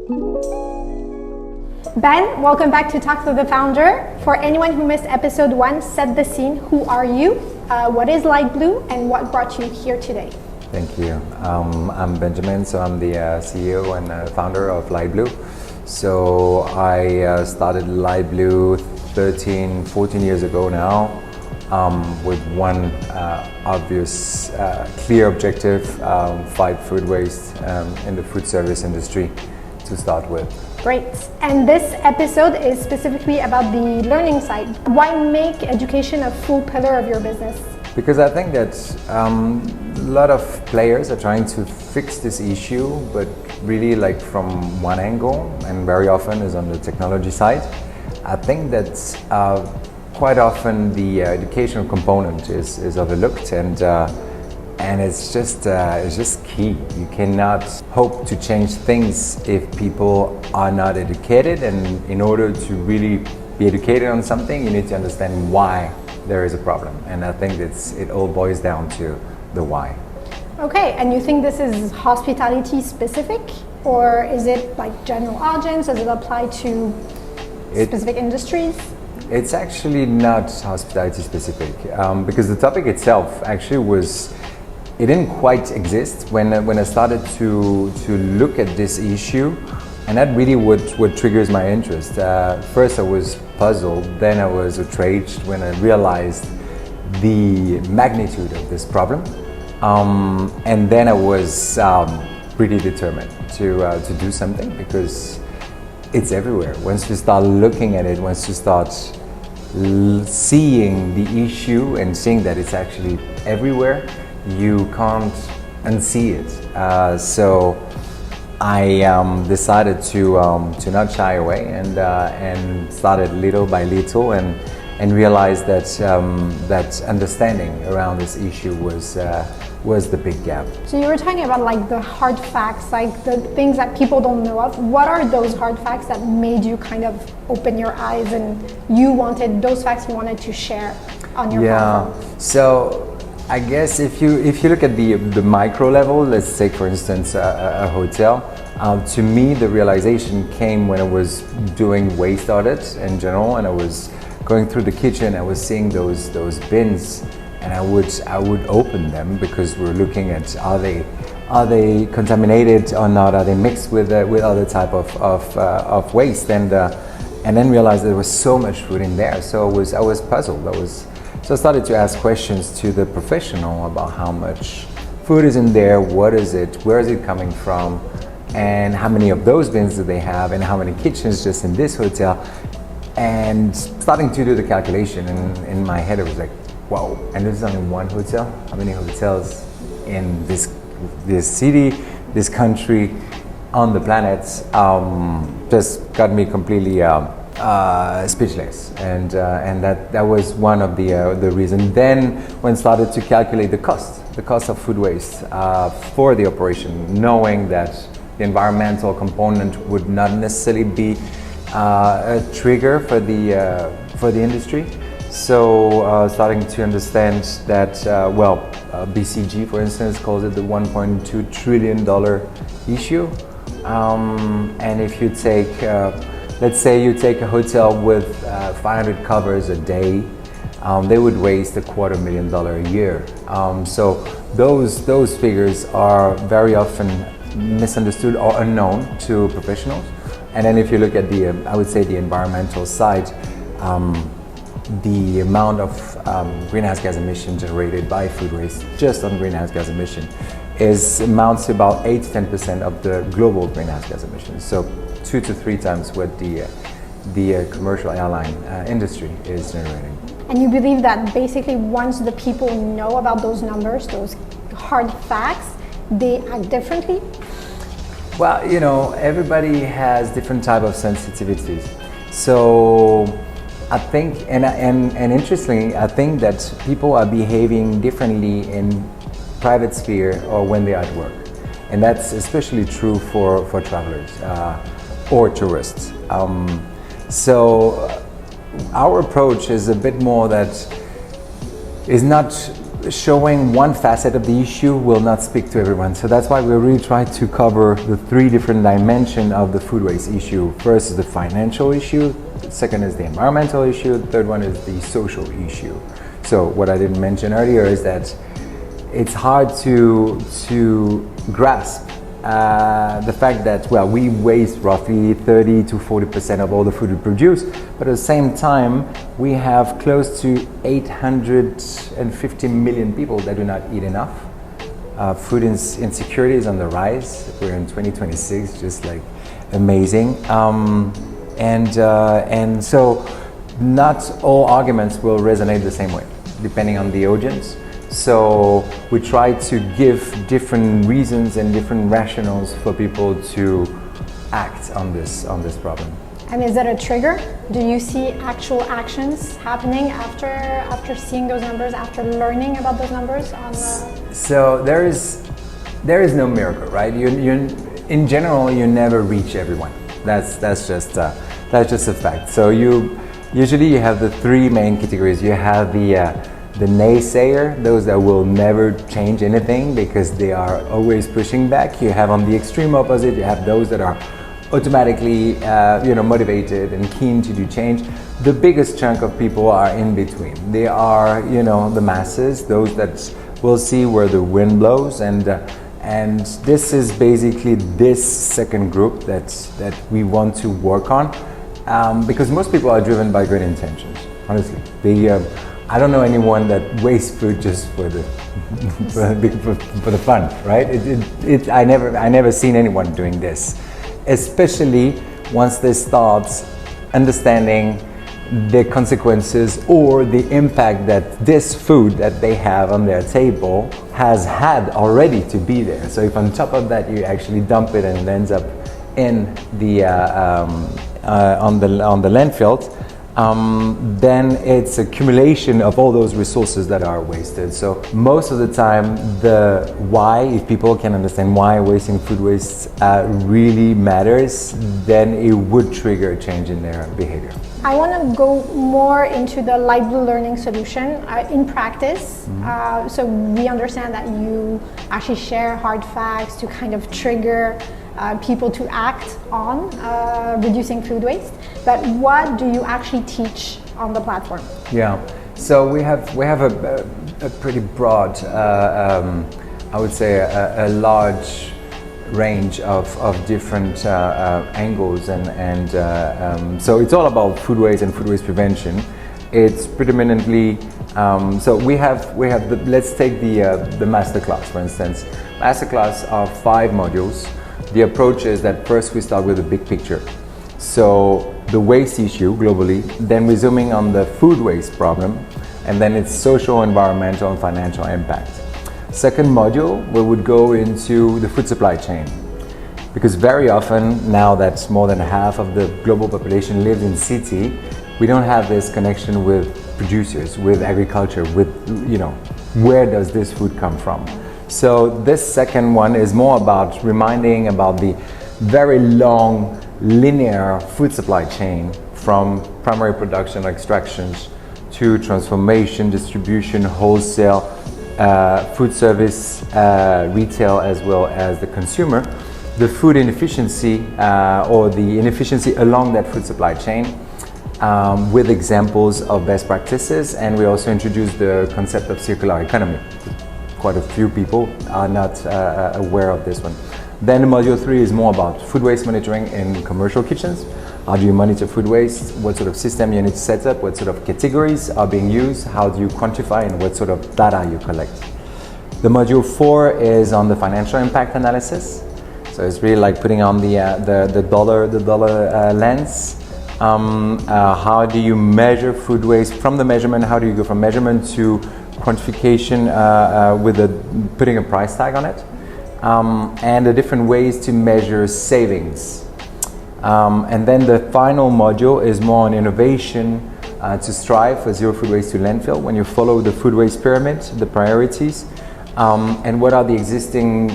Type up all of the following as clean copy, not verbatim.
Ben, welcome back to Talk to the Founder. For anyone who missed episode 1, set the scene. Who are you? What is Lightblue, and what brought you here today? Thank you. I'm Benjamin, so I'm the CEO and founder of Lightblue. So I started Lightblue 13, 14 years ago now, with one obvious, clear objective, fight food waste in the food service industry to start with. Great. And this episode is specifically about the learning side. Why make education a full pillar of your business? Because I think that a lot of players are trying to fix this issue, but really like from one angle, and very often is on the technology side. I think that quite often the educational component is overlooked, and it's just key. You cannot hope to change things if people are not educated, and in order to really be educated on something, you need to understand why there is a problem. And I think it all boils down to the why. Okay, and you think this is hospitality specific, or is it like general audience? Does it apply to specific industries? It's actually not hospitality specific, because the topic itself actually it didn't quite exist when I started to look at this issue, and that really what triggers my interest. First I was puzzled, then I was outraged when I realized the magnitude of this problem, and then I was pretty determined to do something, because it's everywhere. Once you start looking at it, once you start seeing the issue and seeing that it's actually everywhere, you can't unsee it. So I decided to not shy away and started little by little and realized that that understanding around this issue was the big gap. So you were talking about like the hard facts, like the things that people don't know of. What are those hard facts that made you kind of open your eyes and those facts you wanted to share on your platform? So I guess if you look at the micro level, let's take for instance a hotel. To me, the realization came when I was doing waste audits in general, and I was going through the kitchen. I was seeing those bins, and I would open them because we're looking at are they contaminated or not? Are they mixed with other type of waste? And then realized there was so much food in there. So I was puzzled. So I started to ask questions to the professional about how much food is in there, what is it, where is it coming from, and how many of those bins do they have, and how many kitchens just in this hotel. And starting to do the calculation, and in my head it was like, wow, and this is only one hotel? How many hotels in this city, this country, on the planet? Just got me completely speechless, and that was one of the reasons. Then when started to calculate the cost of food waste for the operation, knowing that the environmental component would not necessarily be a trigger for the industry. So starting to understand that BCG for instance calls it the $1.2 trillion issue, and if you take let's say you take a hotel with 500 covers a day, they would waste $250,000 a year. So those figures are very often misunderstood or unknown to professionals. And then if you look at I would say the environmental side, the amount of greenhouse gas emission generated by food waste, just on greenhouse gas emission, amounts to about 8 to 10% of the global greenhouse gas emissions. So 2 to 3 times what the commercial airline industry is generating. And you believe that basically once the people know about those numbers, those hard facts, they act differently? Well, everybody has different type of sensitivities. So I think, and interestingly, I think that people are behaving differently in private sphere or when they are at work. And that's especially true for travelers or tourists. So our approach is a bit more that is not showing one facet of the issue will not speak to everyone. So that's why we really try to cover the three different dimensions of the food waste issue. First is the financial issue, second is the environmental issue, the third one is the social issue. So what I didn't mention earlier is that it's hard to grasp the fact that, well, we waste roughly 30 to 40% of all the food we produce, but at the same time, we have close to 850 million people that do not eat enough. Food insecurity is on the rise. We're in 2026, just like amazing. And so not all arguments will resonate the same way, depending on the audience. So we try to give different reasons and different rationales for people to act on this problem. And is that a trigger? Do you see actual actions happening after seeing those numbers, after learning about those numbers? So there is no miracle, right? In general, you never reach everyone. That's just a fact. So usually you have the three main categories. You have the naysayer, those that will never change anything because they are always pushing back. You have on the extreme opposite, you have those that are automatically motivated and keen to do change. The biggest chunk of people are in between. They are the masses, those that will see where the wind blows, and this is basically this second group that we want to work on, because most people are driven by good intentions, honestly. I don't know anyone that wastes food just for the for the fun, right? I never seen anyone doing this, especially once they start understanding the consequences or the impact that this food that they have on their table has had already to be there. So if on top of that you actually dump it and it ends up in the on the landfill, then it's accumulation of all those resources that are wasted. So most of the time, the why, if people can understand why wasting food waste really matters, then it would trigger a change in their behavior. I want to go more into the Lightblue Learning solution in practice. So we understand that you actually share hard facts to kind of trigger people to act on reducing food waste. But what do you actually teach on the platform? Yeah, so we have a pretty broad, I would say a large range of different angles, and so it's all about food waste and food waste prevention. It's predominantly so we have let's take the masterclass, for instance. Masterclass of 5 modules. The approach is that first we start with the big picture, so the waste issue globally, then we're zooming on the food waste problem, and then its social, environmental, and financial impact. Second module, we would go into the food supply chain, because very often, now that more than half of the global population lives in city, we don't have this connection with producers, with agriculture, with where does this food come from. So this second one is more about reminding about the very long linear food supply chain, from primary production extractions to transformation, distribution, wholesale, food service, retail, as well as the consumer. The food inefficiency or the inefficiency along that food supply chain, with examples of best practices, and we also introduce the concept of circular economy. Quite a few people are not aware of this one. Then module 3 is more about food waste monitoring in commercial kitchens. How do you monitor food waste? What sort of system you need to set up? What sort of categories are being used? How do you quantify, and what sort of data you collect? The module 4 is on the financial impact analysis. So it's really like putting on the dollar lens. How do you measure food waste from the measurement? How do you go from measurement to quantification with putting a price tag on it? And the different ways to measure savings. And then the final module is more on innovation to strive for zero food waste to landfill. When you follow the food waste pyramid, the priorities, and what are the existing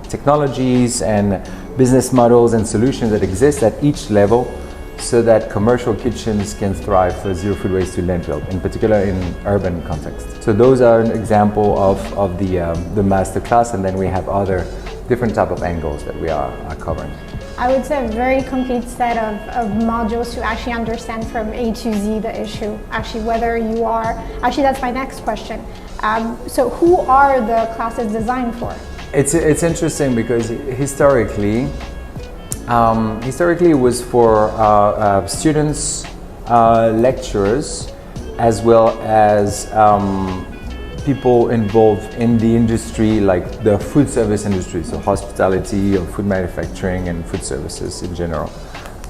technologies and business models and solutions that exist at each level so that commercial kitchens can thrive for zero food waste to landfill, in particular in urban context. So those are an example of the masterclass, and then we have other different type of angles that we are covering. I would say a very complete set of modules to actually understand from A to Z the issue. Actually, whether you are, actually that's my next question. So who are the classes designed for? It's interesting because historically it was for students, lecturers, as well as people involved in the industry, like the food service industry, so hospitality or food manufacturing and food services in general.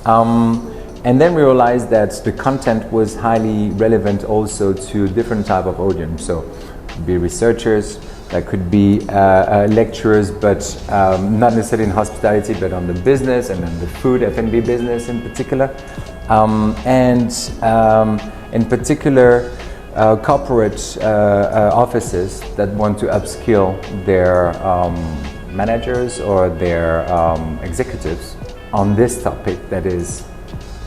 And then we realized that the content was highly relevant also to different type of audience. So it could be researchers, that could be lecturers, but not necessarily in hospitality, but on the business and then the food F&B business in particular. And in particular, corporate offices that want to upskill their managers or their executives on this topic that is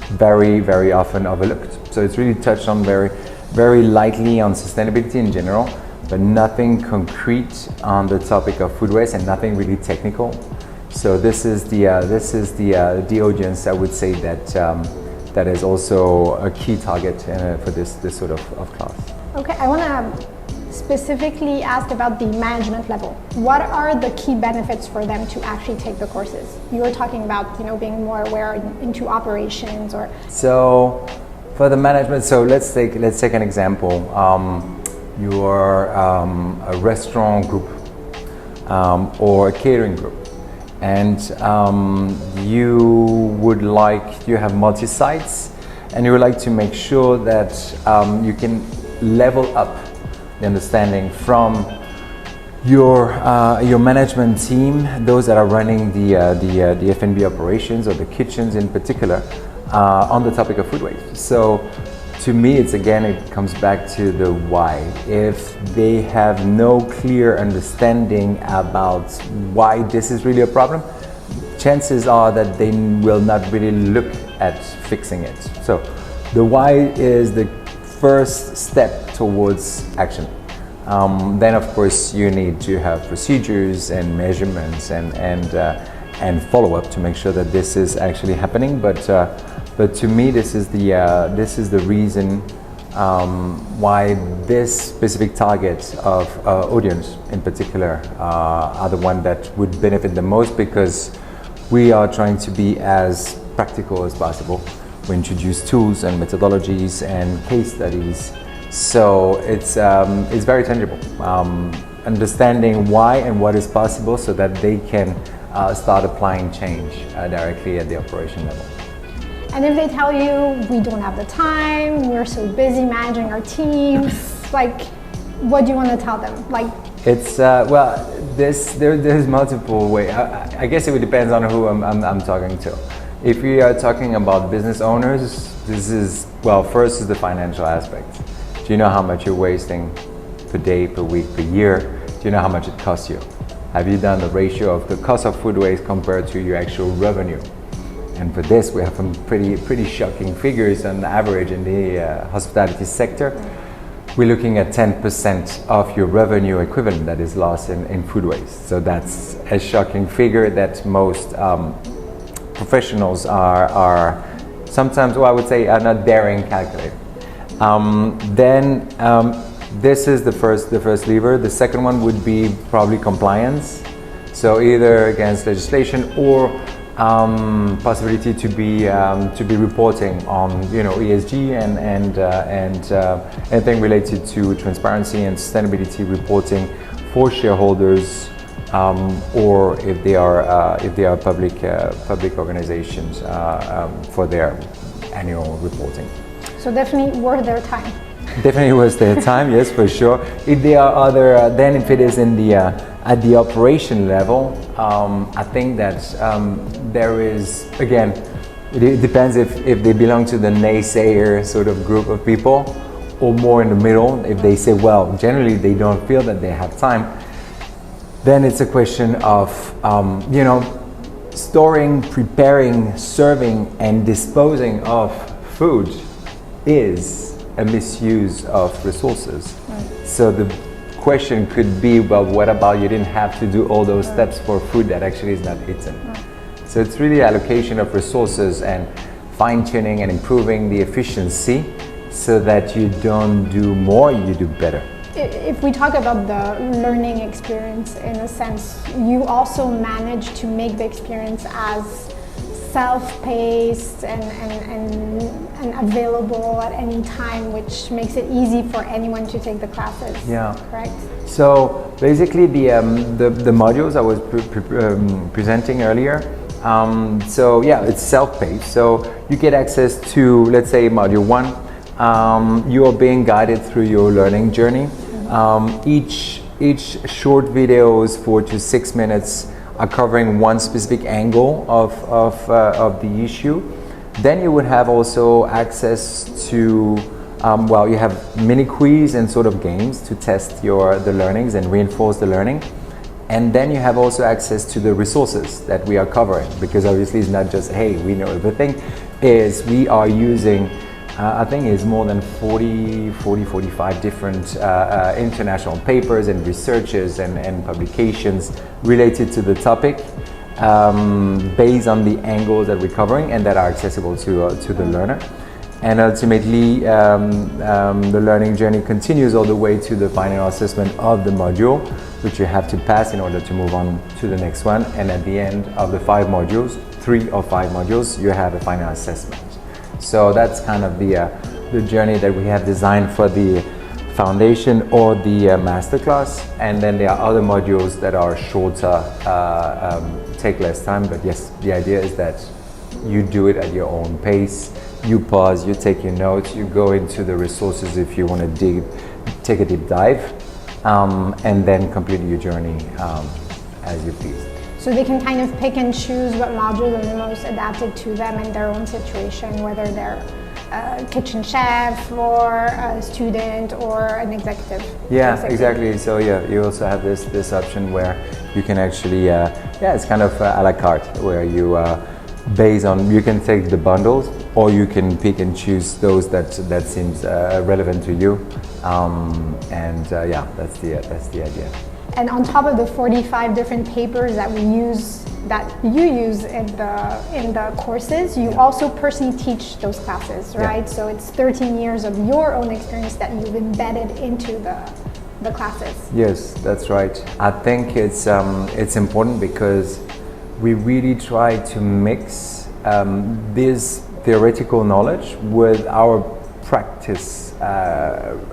very, very often overlooked. So it's really touched on very, very lightly on sustainability in general, but nothing concrete on the topic of food waste and nothing really technical. So this is the audience, I would say, that is also a key target for this sort of class. Okay, I want to specifically ask about the management level. What are the key benefits for them to actually take the courses? You were talking about, being more aware into operations or. So for the management, so let's take an example. You are a restaurant group or a catering group, and you have multi-sites, and you would like to make sure that you can level up the understanding from your management team, those that are running the F&B operations or the kitchens in particular, on the topic of food waste. So to me, it comes back to the why. If they have no clear understanding about why this is really a problem, chances are that they will not really look at fixing it. So the why is the first step towards action. Then of course you need to have procedures and measurements and follow-up to make sure that this is actually happening. But to me, this is the reason why this specific target of audience in particular are the one that would benefit the most, because we are trying to be as practical as possible. We introduce tools and methodologies and case studies, so it's very tangible. Understanding why and what is possible, so that they can start applying change directly at the operation level. And if they tell you, we don't have the time, we're so busy managing our teams, what do you want to tell them? It's there's multiple ways. I guess it depends on who I'm talking to. If we are talking about business owners, this is, first is the financial aspect. Do you know how much you're wasting per day, per week, per year? Do you know how much it costs you? Have you done the ratio of the cost of food waste compared to your actual revenue? And for this, we have some pretty shocking figures on average in the hospitality sector. We're looking at 10% of your revenue equivalent that is lost in food waste. So that's a shocking figure that most professionals are sometimes, I would say, are not daring calculate. This is the first lever. The second one would be probably compliance. So either against legislation or possibility to be reporting on ESG and anything related to transparency and sustainability reporting for shareholders, or if they are public organizations for their annual reporting. So definitely worth their time. Definitely worth their time, yes, for sure. If there are other, then if it is in the at the operation level, I think that there is, again, it depends if they belong to the naysayer sort of group of people, or more in the middle. If they say, well, generally they don't feel that they have time, then it's a question of storing, preparing, serving, and disposing of food is a misuse of resources. So the question could be, well, what about you didn't have to do all those steps for food that actually is not eaten? So it's really allocation of resources and fine-tuning and improving the efficiency so that you don't do more, you do better. If we talk about the learning experience, in a sense, you also manage to make the experience as self-paced and available at any time, which makes it easy for anyone to take the classes. Yeah. Correct? So basically the modules I was presenting earlier, so yeah, it's self-paced. So you get access to, let's say, module 1. You are being guided through your learning journey. Each short videos, 4 to 6 minutes, are covering one specific angle of the issue. Then you would have also access to, well, you have mini quiz and sort of games to test the learnings and reinforce the learning. And then you have also access to the resources that we are covering, because obviously it's not just, hey, we know everything. Is we are using, I think it's more than 45 different international papers and researches and publications related to the topic, based on the angles that we're covering and that are accessible to the learner. And ultimately, the learning journey continues all the way to the final assessment of the module, which you have to pass in order to move on to the next one. And at the end of the 5 modules, 3 or 5 modules, you have a final assessment. So that's kind of the journey that we have designed for the foundation or the masterclass. And then there are other modules that are shorter, take less time. But yes, the idea is that you do it at your own pace. You pause, you take your notes, you go into the resources if you want to take a deep dive, and then complete your journey as you please. So they can kind of pick and choose what modules are the most adapted to them in their own situation, whether they're a kitchen chef or a student or an executive. Yeah, basically. exactly. So yeah, you also have this option where you can actually, yeah, it's kind of a la carte, where you, based on, you can take the bundles, or you can pick and choose those that seems relevant to you, and yeah, that's the idea. And on top of the 45 different papers that you use in the courses, you also personally teach those classes, right? Yeah. So it's 13 years of your own experience that you've embedded into the classes. Yes, that's right. I think it's important because we really try to mix this theoretical knowledge with our practice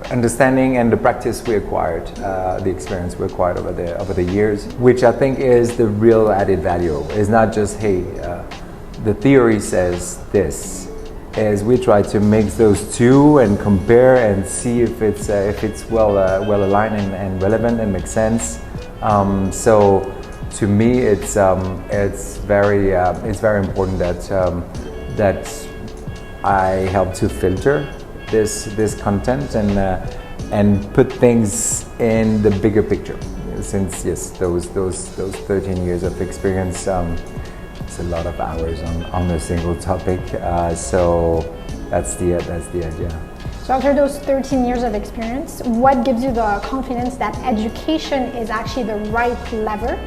understanding and the practice we acquired, the experience we acquired over the years, which I think is the real added value. It's not just, hey, the theory says this. As we try to mix those two and compare and see if it's well aligned and relevant and makes sense. So to me, it's very important that I help to filter this content and put things in the bigger picture. Since yes, those 13 years of experience, it's a lot of hours on a single topic. So that's the idea. So after those 13 years of experience, what gives you the confidence that education is actually the right lever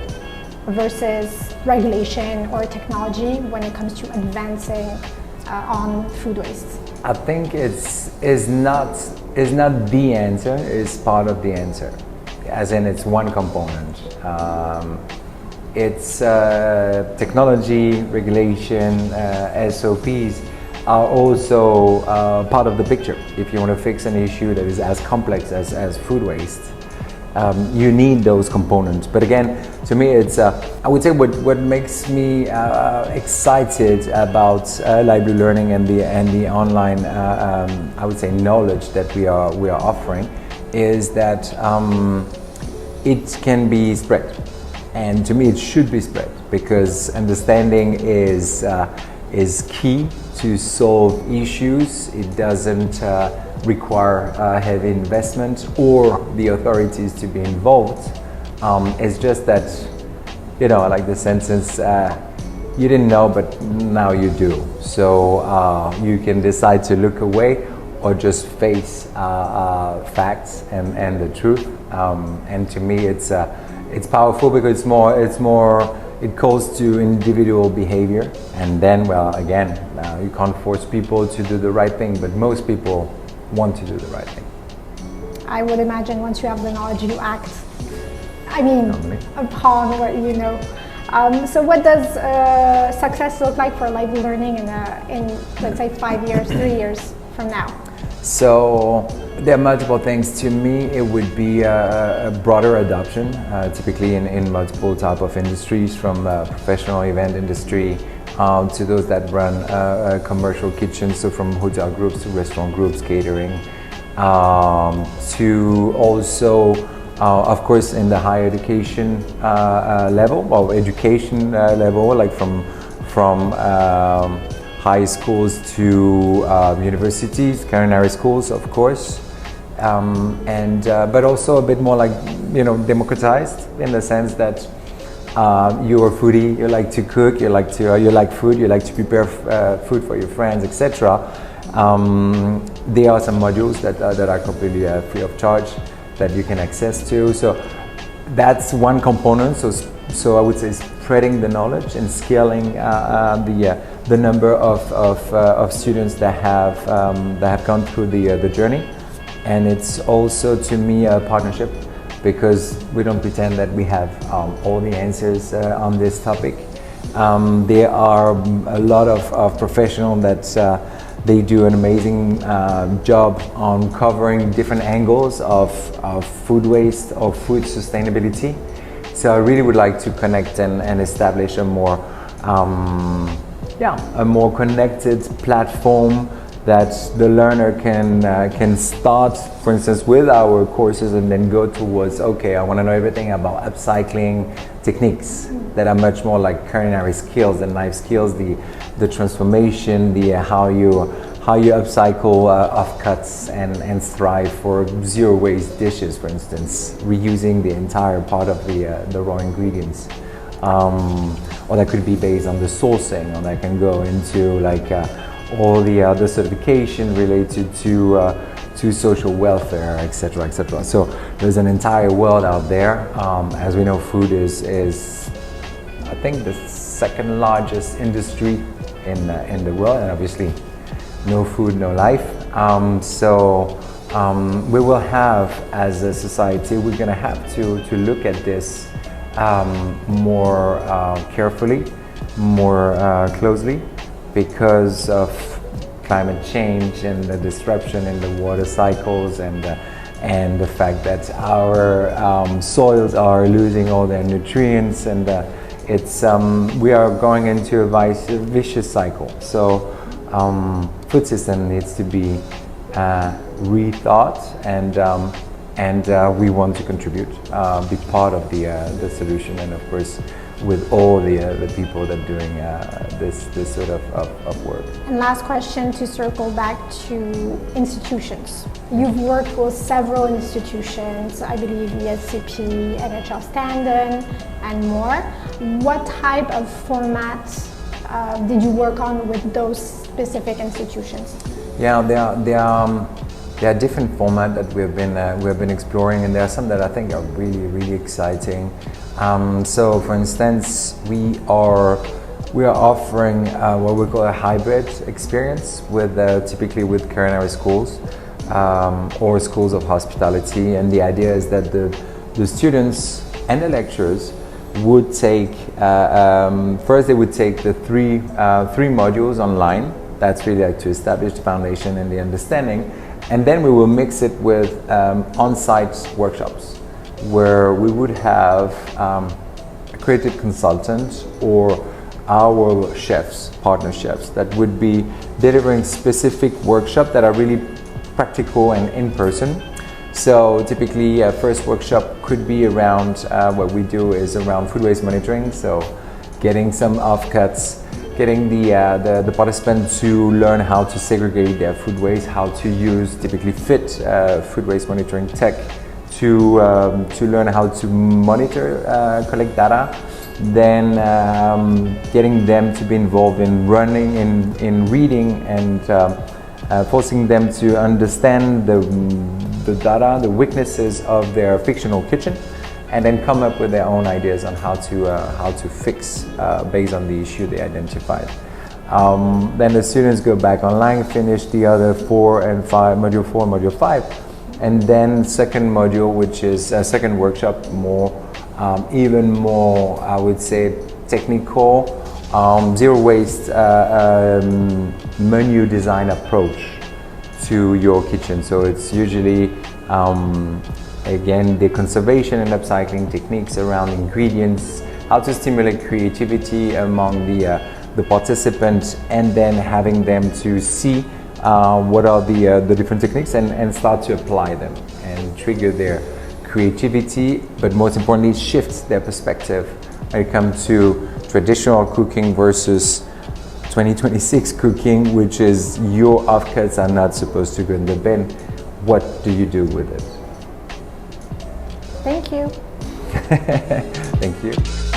versus regulation or technology when it comes to advancing on food waste? I think is not the answer, it's part of the answer, as in it's one component. It's technology, regulation, SOPs are also part of the picture. If you want to fix an issue that is as complex as food waste, you need those components. But again, to me, it's I would say what makes me excited about Lightblue Learning and the online I would say knowledge that we are offering is that it can be spread, and to me it should be spread, because understanding is key to solve issues. It doesn't require heavy investment or the authorities to be involved. It's just that, I like the sentence, you didn't know, but now you do. So you can decide to look away or just face facts and the truth. And to me, it's powerful because it calls to individual behavior. And then, well, again, you can't force people to do the right thing, but most people want to do the right thing. I would imagine once you have the knowledge, you act. I mean, upon what you know. So what does success look like for Lightblue Learning in let's say 5 years, 3 years from now? So there are multiple things. To me, it would be a broader adoption, typically in multiple type of industries, from professional event industry to those that run commercial kitchens, so from hotel groups to restaurant groups, catering, to also, of course, in the higher education level, or education level, like from high schools to universities, culinary schools, of course, but also a bit more like, democratized, in the sense that you're a foodie, you like to cook, you like food, you like to prepare food for your friends, etc. There are some modules that are completely free of charge that you can access to. So that's one component. So I would say spreading the knowledge and scaling the number of students that have gone through the journey. And it's also, to me, a partnership, because we don't pretend that we have all the answers on this topic. There are a lot of professionals that they do an amazing job on covering different angles of food waste or food sustainability. So I really would like to connect and establish a more connected platform that the learner can start, for instance, with our courses, and then go towards, okay, I want to know everything about upcycling techniques that are much more like culinary skills and life skills, the transformation, how you upcycle offcuts and strive for zero waste dishes, for instance, reusing the entire part of the raw ingredients. Or that could be based on the sourcing, or that can go into like all the other certification related to social welfare, etc., etc. So there's an entire world out there. As we know, food is I think the second largest industry in the world, and obviously no food, no life. We will have, as a society, we're going to have to look at this more carefully, more closely, because of climate change and the disruption in the water cycles, and the fact that our soils are losing all their nutrients, and we are going into a vicious cycle. So food system needs to be rethought, and we want to contribute, be part of the solution, and of course with all the people that are doing this sort of work. And last question, to circle back to institutions. You've worked with several institutions, I believe ESCP, NHL Standen, and more. What type of formats did you work on with those specific institutions? Yeah, there are different formats that we have been exploring, and there are some that I think are really, really exciting. So, for instance, we are offering what we call a hybrid experience with typically with culinary schools or schools of hospitality, and the idea is that the students and the lecturers would take first they would take the three modules online. That's really like to establish the foundation and the understanding, and then we will mix it with on-site workshops, where we would have a creative consultant or our chefs, partner chefs, that would be delivering specific workshops that are really practical and in person. So typically first workshop could be around, what we do is around food waste monitoring, so getting some offcuts, getting the participants to learn how to segregate their food waste, how to use typically fit food waste monitoring tech to learn how to monitor, collect data, then getting them to be involved in running, in reading, and forcing them to understand the data, the weaknesses of their fictional kitchen, and then come up with their own ideas on how to fix based on the issue they identified. Then the students go back online, finish the other 4 and 5, module 4 and module 5, and then second module, which is a second workshop, more even more, I would say, technical, zero waste menu design approach to your kitchen. So it's usually again the conservation and upcycling techniques around ingredients, how to stimulate creativity among the participants, and then having them to see what are the different techniques and start to apply them and trigger their creativity, but most importantly shift their perspective when it comes to traditional cooking versus 2026 cooking, which is your offcuts are not supposed to go in the bin. What do you do with it? Thank you. Thank you.